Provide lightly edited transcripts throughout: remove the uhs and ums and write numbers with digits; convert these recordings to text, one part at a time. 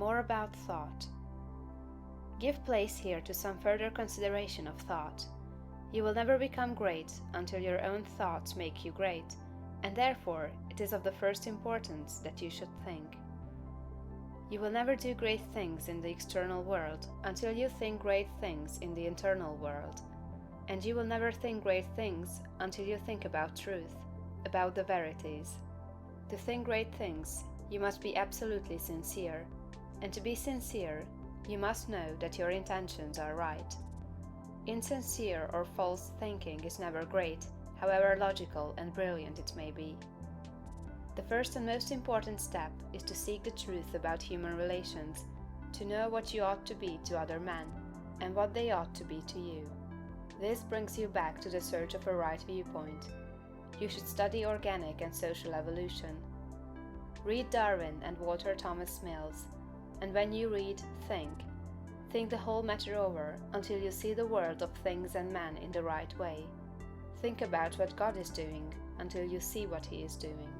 More about thought. Give place here to some further consideration of thought. You will never become great until your own thoughts make you great, and therefore it is of the first importance that you should think. You will never do great things in the external world until you think great things in the internal world, and you will never think great things until you think about truth, about the verities. To think great things, you must be absolutely sincere, and to be sincere, you must know that your intentions are right. Insincere or false thinking is never great, however logical and brilliant it may be. The first and most important step is to seek the truth about human relations, to know what you ought to be to other men, and what they ought to be to you. This brings you back to the search of a right viewpoint. You should study organic and social evolution. Read Darwin and Walter Thomas Mills, and when you read, think. Think the whole matter over until you see the world of things and men in the right way. Think about what God is doing until you see what He is doing.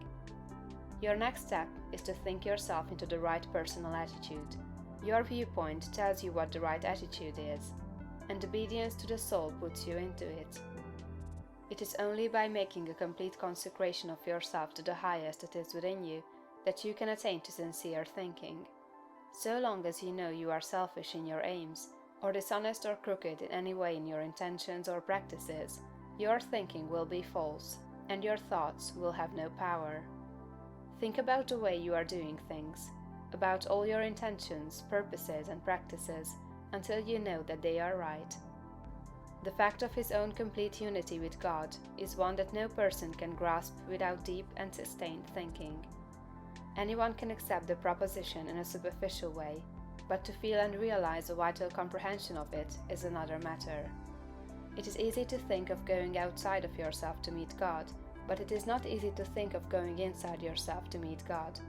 Your next step is to think yourself into the right personal attitude. Your viewpoint tells you what the right attitude is, and obedience to the soul puts you into it. It is only by making a complete consecration of yourself to the highest that is within you that you can attain to sincere thinking. So long as you know you are selfish in your aims, or dishonest or crooked in any way in your intentions or practices, your thinking will be false, and your thoughts will have no power. Think about the way you are doing things, about all your intentions, purposes, and practices, until you know that they are right. The fact of his own complete unity with God is one that no person can grasp without deep and sustained thinking. Anyone can accept the proposition in a superficial way, but to feel and realize a vital comprehension of it is another matter. It is easy to think of going outside of yourself to meet God, but it is not easy to think of going inside yourself to meet God.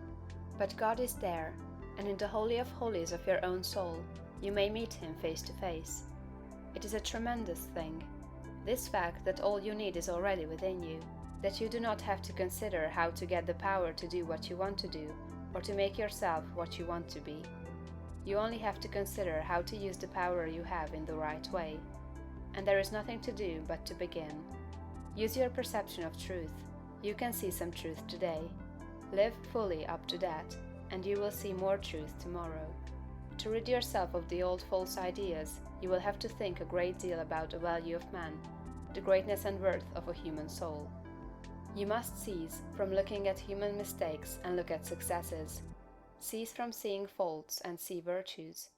But God is there, and in the Holy of Holies of your own soul, you may meet Him face to face. It is a tremendous thing, this fact that all you need is already within you, that you do not have to consider how to get the power to do what you want to do, or to make yourself what you want to be. You only have to consider how to use the power you have in the right way. And there is nothing to do but to begin. Use your perception of truth. You can see some truth today. Live fully up to that, and you will see more truth tomorrow. To rid yourself of the old false ideas, you will have to think a great deal about the value of man, the greatness and worth of a human soul. You must cease from looking at human mistakes and look at successes. Cease from seeing faults and see virtues.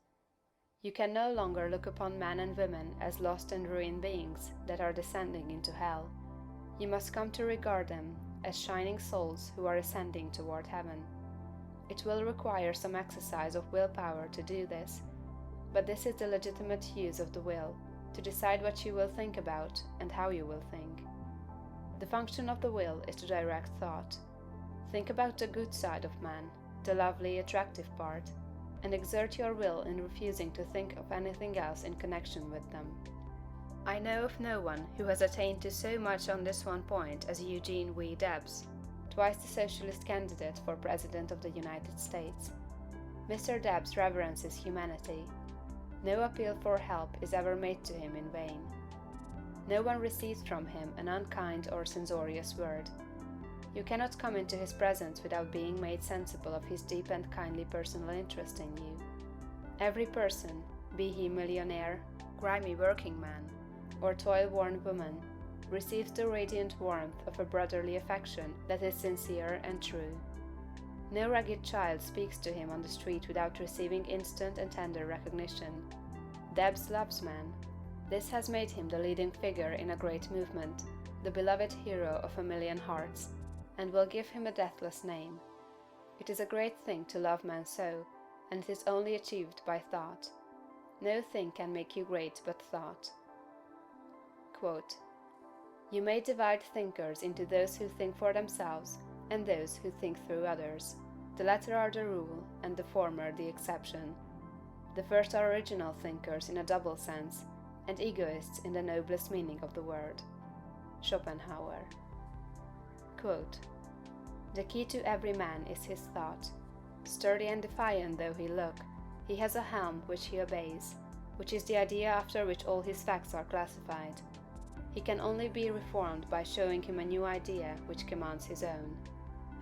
You can no longer look upon men and women as lost and ruined beings that are descending into hell. You must come to regard them as shining souls who are ascending toward heaven. It will require some exercise of willpower to do this, but this is the legitimate use of the will, to decide what you will think about and how you will think. The function of the will is to direct thought. Think about the good side of man, the lovely, attractive part, and exert your will in refusing to think of anything else in connection with them. I know of no one who has attained to so much on this one point as Eugene V. Debs, twice the socialist candidate for President of the United States. Mr. Debs reverences humanity. No appeal for help is ever made to him in vain. No one receives from him an unkind or censorious word. You cannot come into his presence without being made sensible of his deep and kindly personal interest in you. Every person, be he millionaire, grimy working man, or toil-worn woman, receives the radiant warmth of a brotherly affection that is sincere and true. No ragged child speaks to him on the street without receiving instant and tender recognition. Debs loves man. This has made him the leading figure in a great movement, the beloved hero of a million hearts, and will give him a deathless name. It is a great thing to love man so, and it is only achieved by thought. No thing can make you great but thought. Quote, "You may divide thinkers into those who think for themselves and those who think through others. The latter are the rule, and the former the exception. The first are original thinkers in a double sense, and egoists in the noblest meaning of the word." Schopenhauer. Quote, "The key to every man is his thought. Sturdy and defiant though he look, he has a helm which he obeys, which is the idea after which all his facts are classified. He can only be reformed by showing him a new idea which commands his own.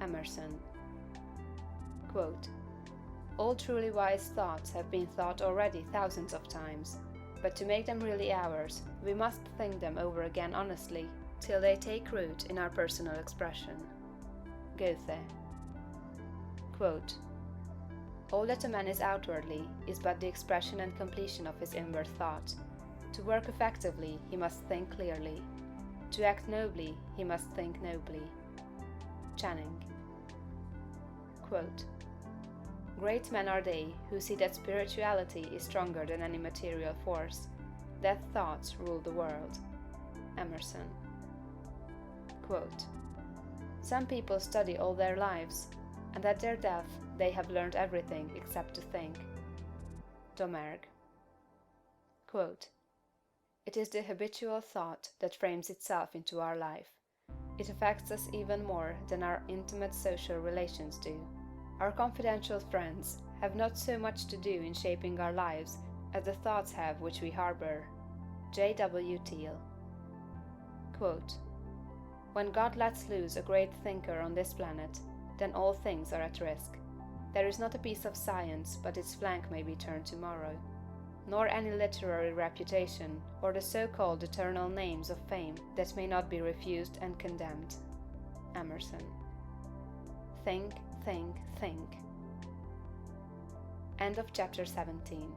Emerson. Quote, all truly wise thoughts have been thought already thousands of times, but to make them really ours, we must think them over again honestly, till they take root in our personal expression. Goethe. Quote, all that a man is outwardly is but the expression and completion of his inward thought. To work effectively, he must think clearly. To act nobly, he must think nobly. Channing. Quote, great men are they who see that spirituality is stronger than any material force, that thoughts rule the world. Emerson. Quote, some people study all their lives, and at their death they have learned everything except to think. Domergue. Quote, it is the habitual thought that frames itself into our life. It affects us even more than our intimate social relations do. Our confidential friends have not so much to do in shaping our lives as the thoughts have which we harbor. J.W. Teal. Quote, when God lets loose a great thinker on this planet, then all things are at risk. There is not a piece of science but its flank may be turned tomorrow, nor any literary reputation, or the so-called eternal names of fame that may not be refused and condemned. Emerson. Think, think, think. End of chapter 17.